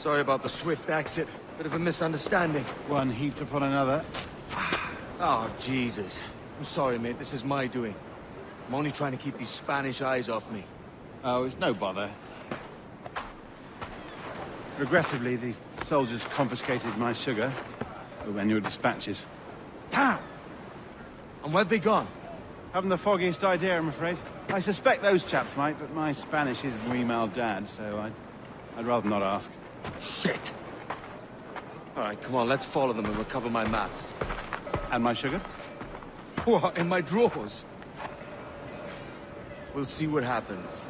Sorry about the swift exit. Bit of a misunderstanding. One heaped upon another. Oh, Jesus. I'm sorry, mate. This is my doing. I'm only trying to keep these Spanish eyes off me. Oh, it's no bother. Regrettably, the soldiers confiscated my sugar when your dispatches. Damn! And where've they gone? Haven't the foggiest idea, I'm afraid. I suspect those chaps might, but my Spanish is muy mal dad, so I'd rather not ask. Shit! Alright, come on, let's follow them and recover my maps. And my sugar? What, in my drawers? We'll see what happens.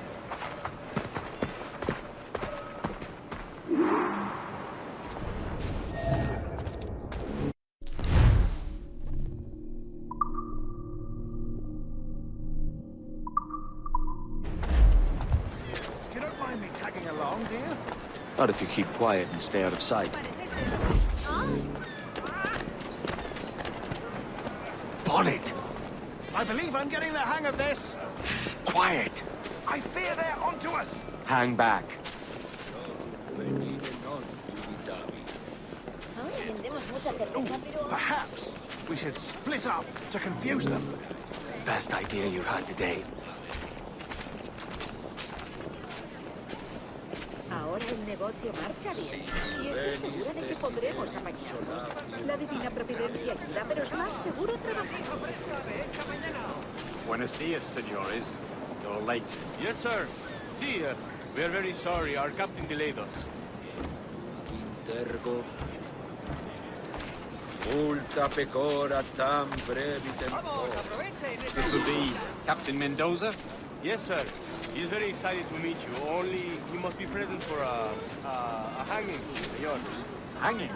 You don't mind me tagging along, do you? Not if you keep quiet and stay out of sight. Bonnet! I believe I'm getting the hang of this. Quiet! I fear they're onto us. Hang back. Perhaps we should split up to confuse them. Best idea you've had today. Ahora el negocio marcha bien. Y estoy segura de que podremos apañarnos. La divina providencia ayuda, pero es más seguro trabajar. Buenos dias, senores. You're late. Yes, sir. See, we are very sorry. Our captain delayed us. Intergo. Multa pecora tam brevi tempore. This will be Captain Mendoza? Yes, sir. He is very excited to meet you. Only he must be present for a hanging, senor. Hanging?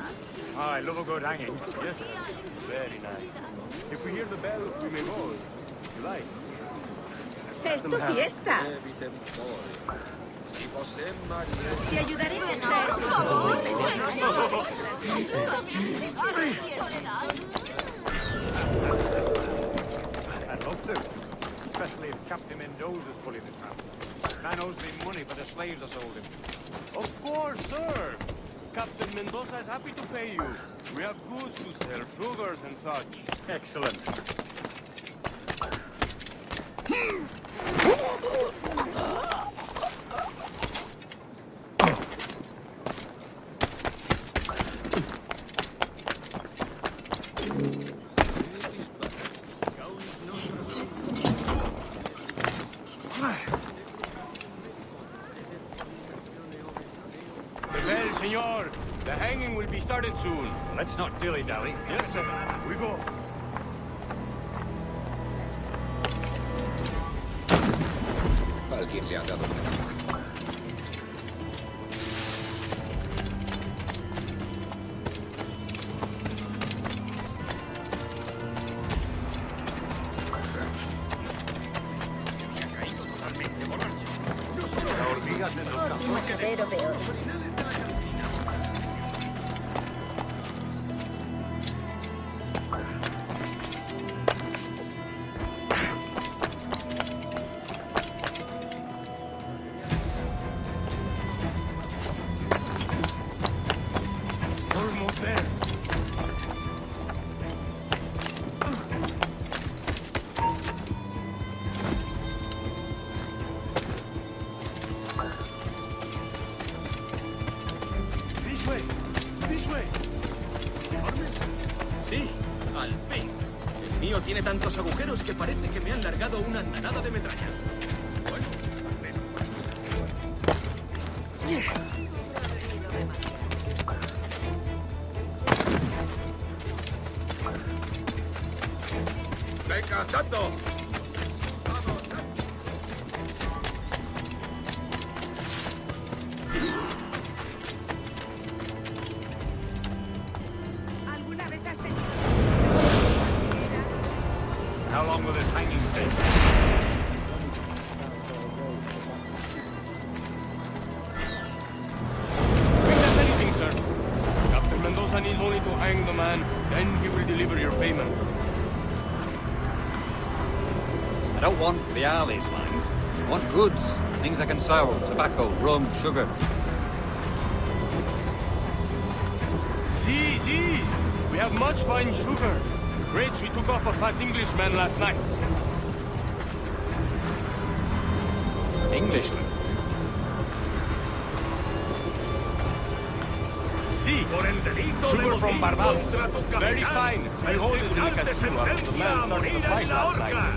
Oh, I love a good hanging. Yes, sir. Very nice. If we hear the bell, we may go. If you like. ¡Es tu fiesta! Brevi tempore. Si posem Maria. Te ayudaré a estar, por favor. I'd love to. Especially if Captain Mendoza's pulling it now. Man owes me money for the slaves I sold him. Of course, sir. Captain Mendoza is happy to pay you. We have goods to sell, sugars and such. Excellent. The bell, senor. The hanging will be started soon. Let's not dilly-dally. Yes, sir. We go. Alguien le ha dado una. Pero peor. Almost there. This way. This way. Sí, al fin. El mío tiene tantos agujeros que parece que me han largado una andanada de metralla. Bueno, al menos. ¡Venga, tanto! ¿Alguna vez has tenido... How long will this hanging take? Quick as anything, sir. Captain Mendoza needs only to hang the man, then he will deliver your payment. I don't want the alleys, mind. I want goods. Things I can sell. Tobacco, rum, sugar. We have much fine sugar. Grapes we took off a fat Englishman last night. Englishman. See, sugar from Barbados. Very fine. We hold it in the casino after the man started the fight last night.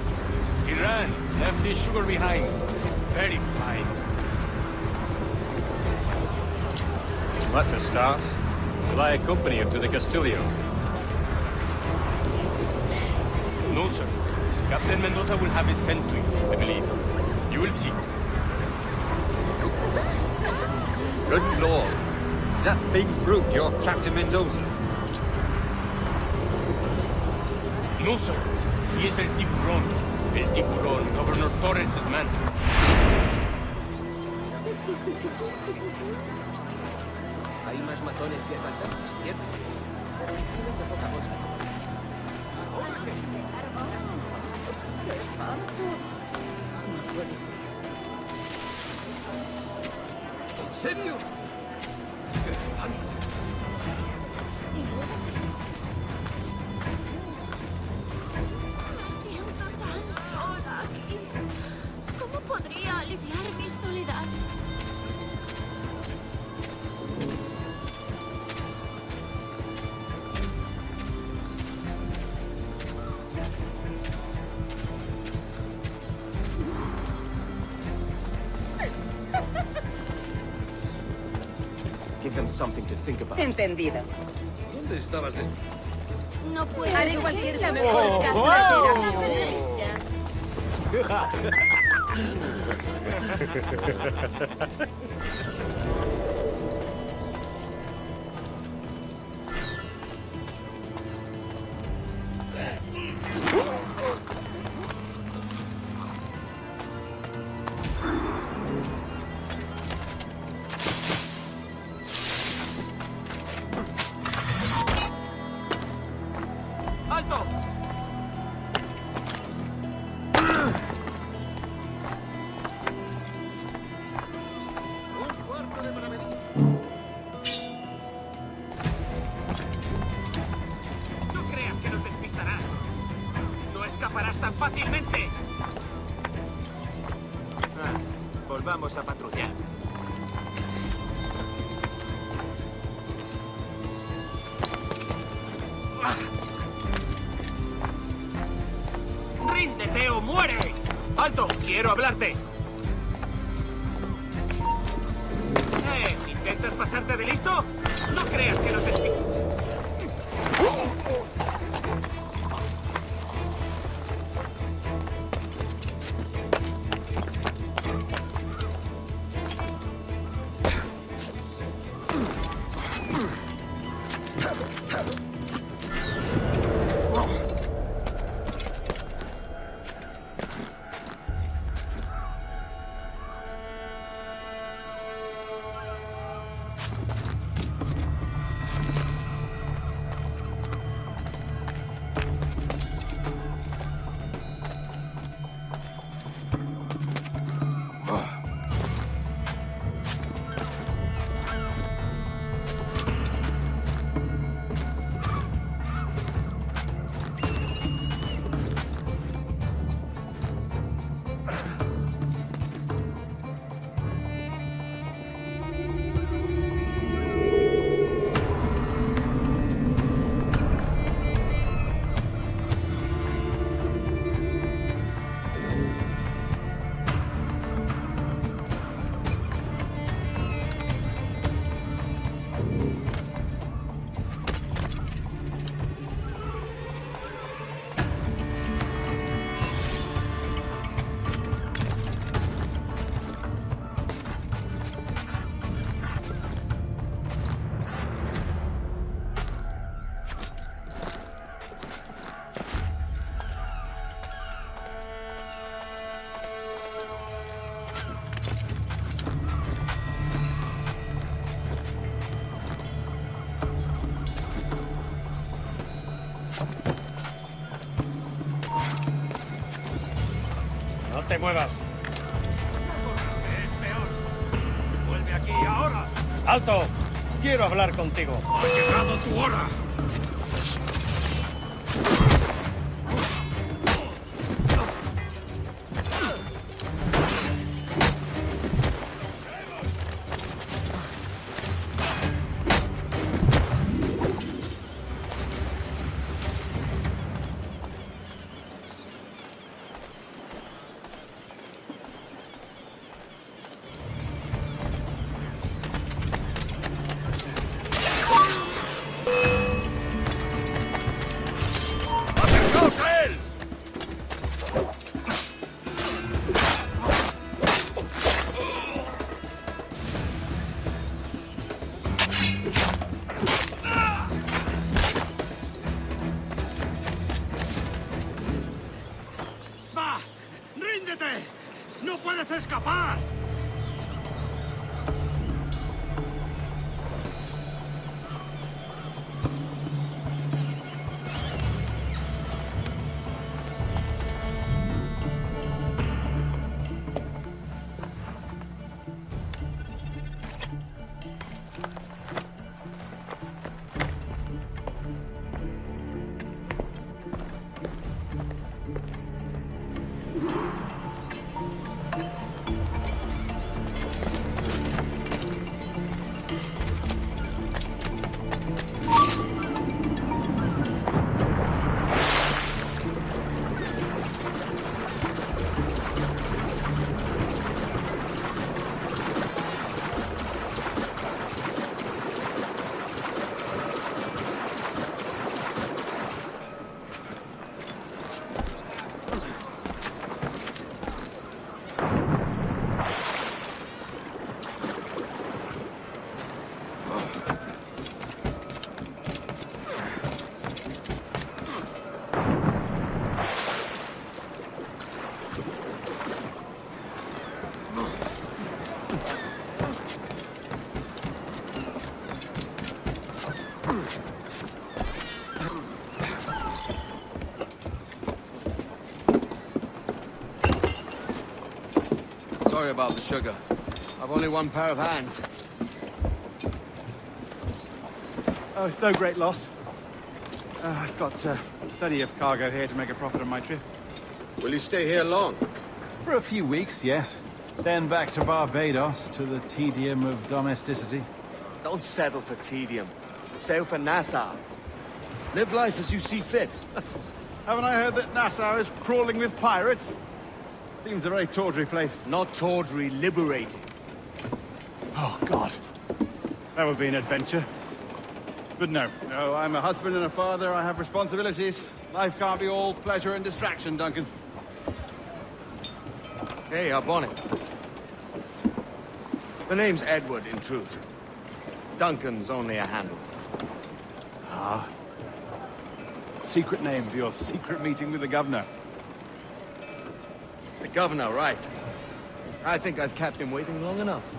He ran, left his sugar behind. Very fine. That's a start. Will I accompany him to the Castillo? No, sir. Captain Mendoza will have it sent to you, I believe. You will see. Good lord. Is that big brute your Captain Mendoza? No, sir. He is El Tiburón. El Tiburón, Governor Torres' man. Hay más matones y asaltantes, ¿cierto? Tienen de poca monta. ¡Qué espanto! No puede ser. ¿En serio? ¡Qué espanto! Me siento tan sola aquí. ¿Cómo podría aliviar mi soledad? Give them something to think about. Entendido. ¿Dónde estabas de... No puedo. Haré cualquier cosa. ¡Alto! Un cuarto de maravilla. No creas que nos despistarás. No escaparás tan fácilmente. Volvamos a patrullar. ¡Ríndete o muere! ¡Alto! ¡Quiero hablarte! ¿Intentas pasarte de listo? No creas que nos despistarás. No te muevas. Es peor. Vuelve aquí ahora. ¡Alto! Quiero hablar contigo. Ha llegado tu hora. ¡Va! ¡Ríndete! ¡No puedes escapar! Sorry about the sugar. I've only one pair of hands. Oh, it's no great loss. I've got plenty of cargo here to make a profit on my trip. Will you stay here long? For a few weeks, yes. Then back to Barbados, to the tedium of domesticity. Don't settle for tedium. Sail for Nassau. Live life as you see fit. Haven't I heard that Nassau is crawling with pirates? Seems a very tawdry place. Not tawdry, liberated. Oh, God. That would be an adventure. But no, I'm a husband and a father. I have responsibilities. Life can't be all pleasure and distraction, Duncan. Hey, our bonnet. The name's Edward, in truth. Duncan's only a handle. Ah. Secret name for your secret meeting with the governor. The governor, right. I think I've kept him waiting long enough.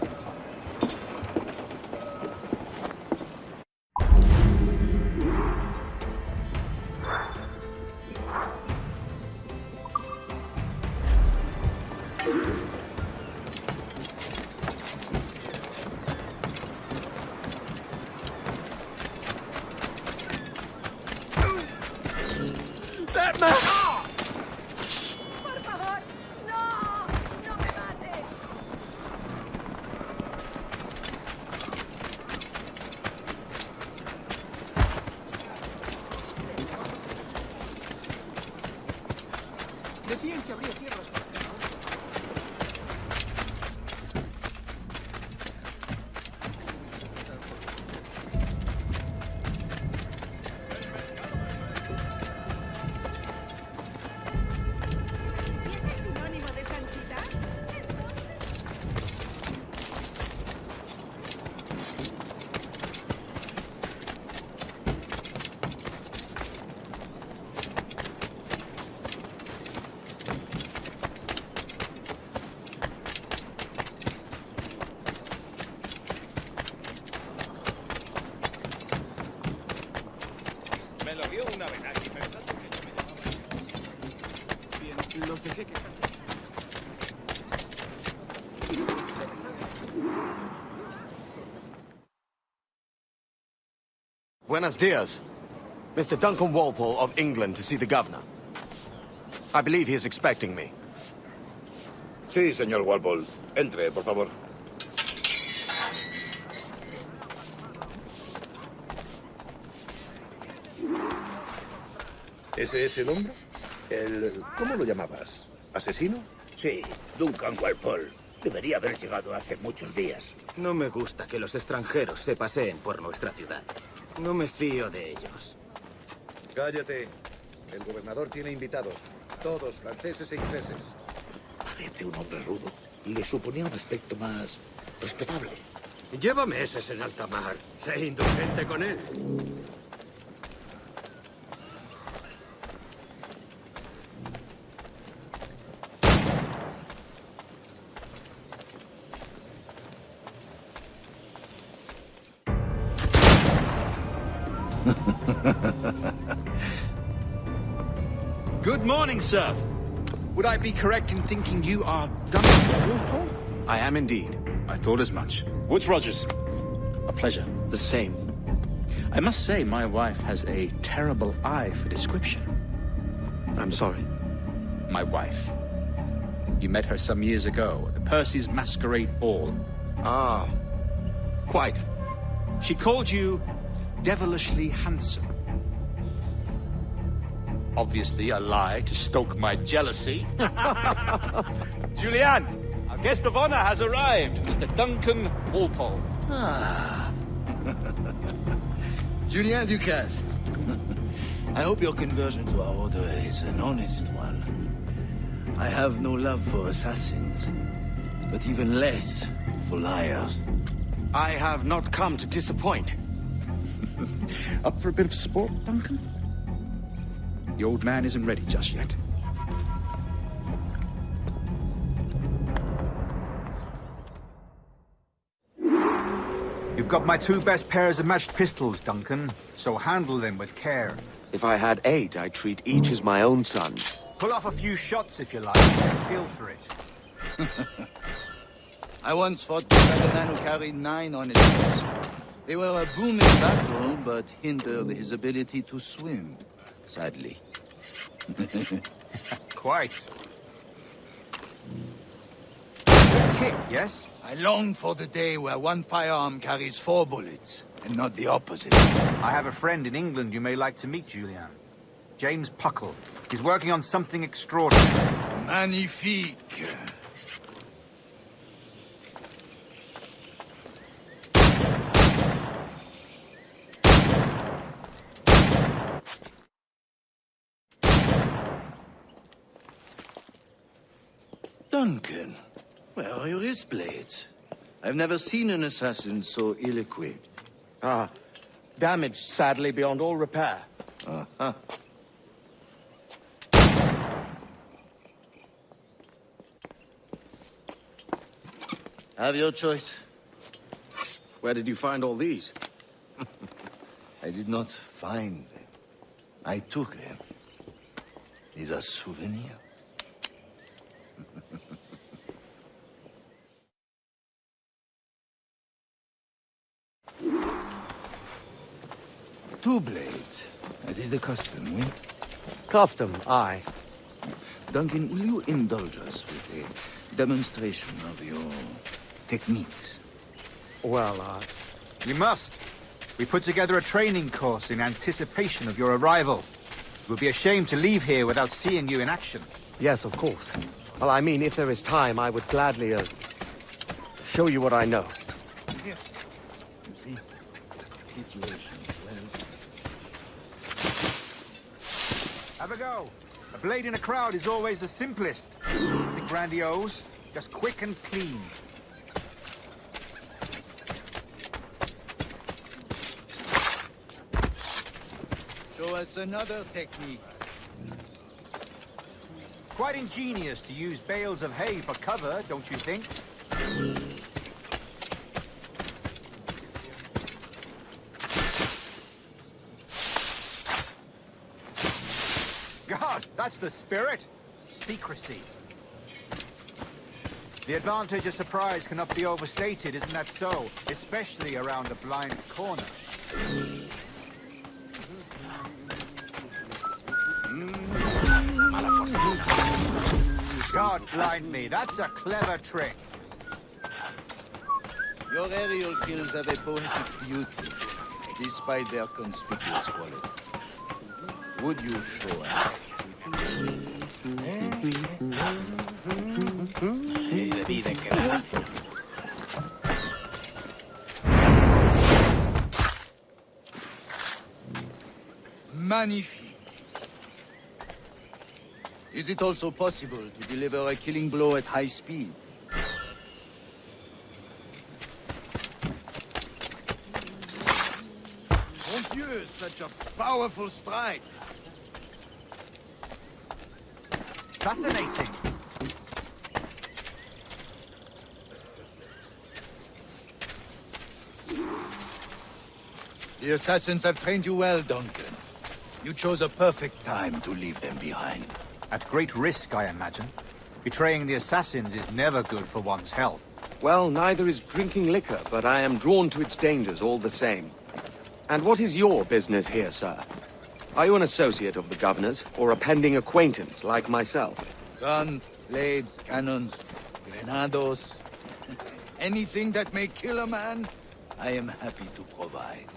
That man! ¡Por favor! ¡No! ¡No me mates! Decían que habría tierras para... ¿Tienes sinónimo de santidad? Me lo dio una vez aquí, pensando que yo me llamaba. Bien, los dejé que... Buenos dias. Mr. Duncan Walpole of England to see the governor. I believe he is expecting me. Sí, señor Walpole. Entre, por favor. ¿Ese es el hombre? ¿Cómo lo llamabas? ¿Asesino? Sí, Duncan Walpole. Debería haber llegado hace muchos días. No me gusta que los extranjeros se paseen por nuestra ciudad. No me fío de ellos. Cállate. El gobernador tiene invitados. Todos franceses e ingleses. Parece un hombre rudo. Le suponía un aspecto más respetable. Lleva meses en alta mar. Sé indulgente con él. Good morning, sir. Would I be correct in thinking you are Duncan Walpole? I am indeed. I thought as much. Woods Rogers. A pleasure. The same. I must say, my wife has a terrible eye for description. I'm sorry. My wife. You met her some years ago at the Percy's Masquerade Ball. Ah, quite. She called you devilishly handsome. Obviously a lie to stoke my jealousy. Julianne, our guest of honor has arrived, Mr. Duncan Walpole. Ah. Julien Ducasse. I hope your conversion to our order is an honest one. I have no love for assassins, but even less for liars. I have not come to disappoint. Up for a bit of sport, Duncan? The old man isn't ready just yet. You've got my 2 best pairs of matched pistols, Duncan, so handle them with care. If I had 8, I'd treat each as my own son. Pull off a few shots if you like, get a feel for it. I once fought beside a man who carried 9 on his chest. They were a boom in battle, but hindered his ability to swim, sadly. Quite. Good kick, yes? I long for the day where one firearm carries 4 bullets, and not the opposite. I have a friend in England you may like to meet, Julian. James Puckle. He's working on something extraordinary. Magnifique. Duncan, where are your wrist blades? I've never seen an assassin so ill-equipped. Ah, damaged sadly beyond all repair. Uh-huh. Have your choice. Where did you find all these? I did not find them. I took them. These are souvenirs. 2 blades, as is the custom, we? Custom, aye. Duncan, will you indulge us with a demonstration of your techniques? Well, You must. We put together a training course in anticipation of your arrival. It would be a shame to leave here without seeing you in action. yes, of course. Well, I mean, if there is time, I would gladly, show you what I know. You see, situation well. Have a go. A blade in a crowd is always the simplest. Nothing grandiose, just quick and clean. Show us another technique. Quite ingenious to use bales of hay for cover, don't you think? God, that's the spirit. Secrecy. The advantage of surprise cannot be overstated, isn't that so? Especially around a blind corner. God blind me, that's a clever trick. Your aerial kills have a poetic beauty, despite their conspicuous quality. Would you show us? Magnifique. Is it also possible to deliver a killing blow at high speed? Mon Dieu, such a powerful strike! Fascinating. The assassins have trained you well, Duncan. You chose a perfect time to leave them behind. At great risk, I imagine. Betraying the assassins is never good for one's health. Well, neither is drinking liquor, but I am drawn to its dangers all the same. And what is your business here, sir? Are you an associate of the governor's, or a pending acquaintance like myself? Guns, blades, cannons, grenados. Anything that may kill a man, I am happy to provide.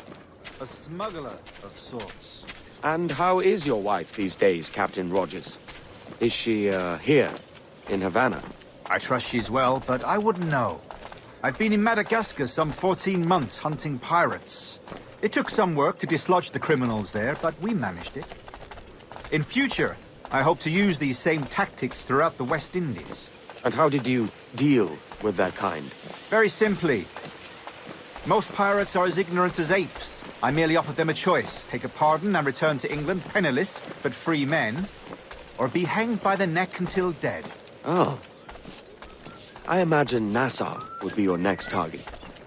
A smuggler of sorts. And how is your wife these days, Captain Rogers? Is she, here, in Havana? I trust she's well, but I wouldn't know. I've been in Madagascar some 14 months hunting pirates. It took some work to dislodge the criminals there, but we managed it. In future, I hope to use these same tactics throughout the West Indies. And how did you deal with that kind? Very simply. Most pirates are as ignorant as apes. I merely offered them a choice. Take a pardon and return to England penniless, but free men. Or be hanged by the neck until dead. Oh. I imagine Nassau would be your next target.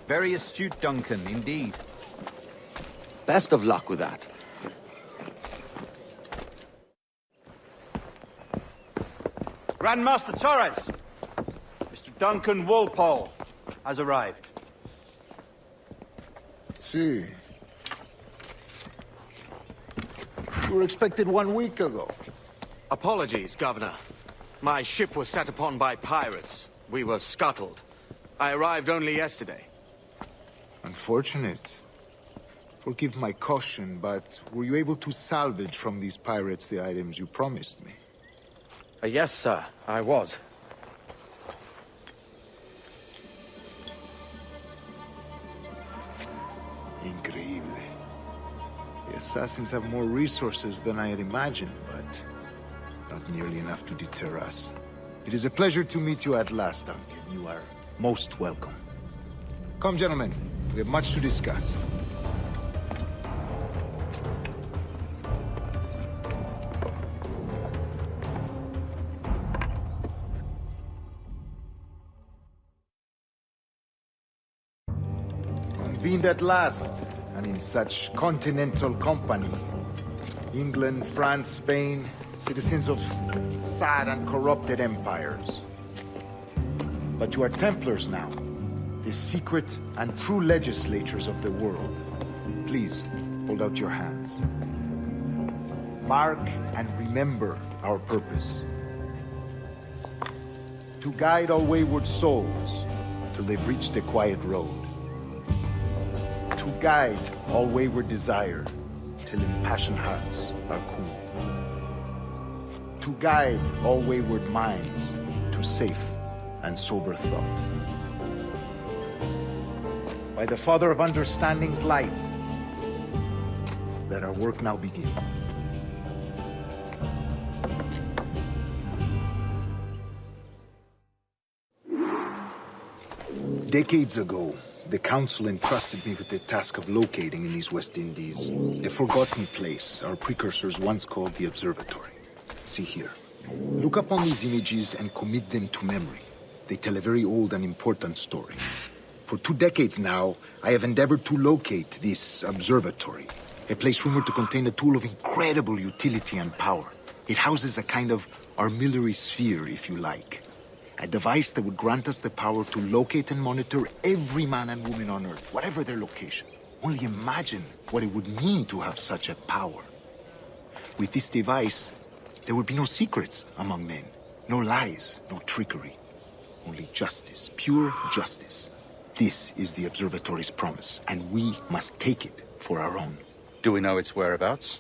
Very astute, Duncan, indeed. Best of luck with that. Grandmaster Torres! Mr. Duncan Walpole has arrived. See. You were expected 1 week ago. Apologies, Governor. My ship was set upon by pirates. We were scuttled. I arrived only yesterday. Unfortunate. Forgive my caution, but were you able to salvage from these pirates the items you promised me? Yes, sir, I was. Increíble. The assassins have more resources than I had imagined, but not nearly enough to deter us. It is a pleasure to meet you at last, Duncan. You are most welcome. Come, gentlemen. We have much to discuss. Convened at last, and in such continental company. England, France, Spain, citizens of sad and corrupted empires. But you are Templars now, the secret and true legislatures of the world. Please, hold out your hands. Mark and remember our purpose. To guide all wayward souls till they've reached a quiet road. To guide all wayward desire till impassioned hearts are cool. To guide all wayward minds to safe and sober thought. By the Father of Understanding's light, let our work now begin. Decades ago, the Council entrusted me with the task of locating in these West Indies a forgotten place our precursors once called the Observatory. See here. Look upon these images and commit them to memory. They tell a very old and important story. For 2 decades now, I have endeavored to locate this observatory, a place rumored to contain a tool of incredible utility and power. It houses a kind of armillary sphere, if you like. A device that would grant us the power to locate and monitor every man and woman on Earth, whatever their location. Only imagine what it would mean to have such a power. With this device, There would be no secrets among men. No lies, no trickery. Only justice, pure justice. This is the Observatory's promise, and we must take it for our own. Do we know its whereabouts?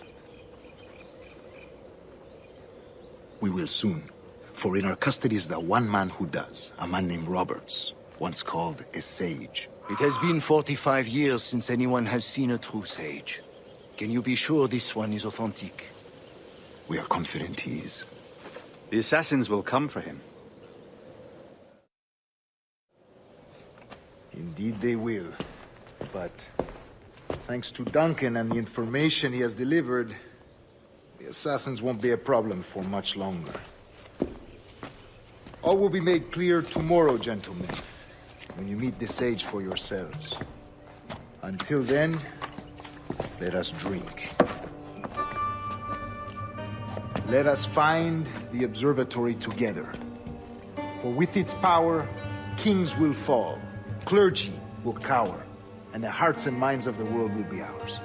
We will soon. For in our custody is the one man who does, a man named Roberts, once called a sage. It has been 45 years since anyone has seen a true sage. Can you be sure this one is authentic? We are confident he is. The assassins will come for him. Indeed they will. But thanks to Duncan and the information he has delivered, the assassins won't be a problem for much longer. All will be made clear tomorrow, gentlemen, when you meet the sage for yourselves. Until then, let us drink. Let us find the observatory together. For with its power, kings will fall, clergy will cower, and the hearts and minds of the world will be ours.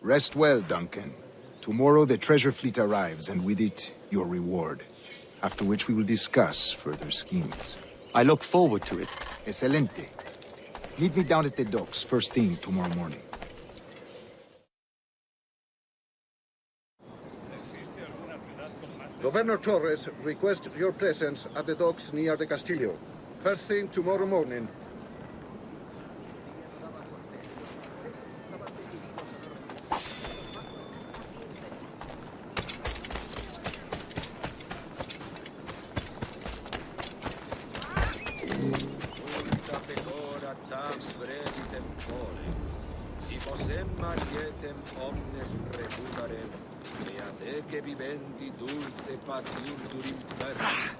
Rest well, Duncan. Tomorrow the treasure fleet arrives, and with it, your reward. After which we will discuss further schemes. I look forward to it. Excelente. Meet me down at the docks first thing tomorrow morning. Governor Torres requests your presence at the docks near the Castillo. First thing tomorrow morning. Omnes recuperem, e a te che vivendi dulce patiuntur imperti.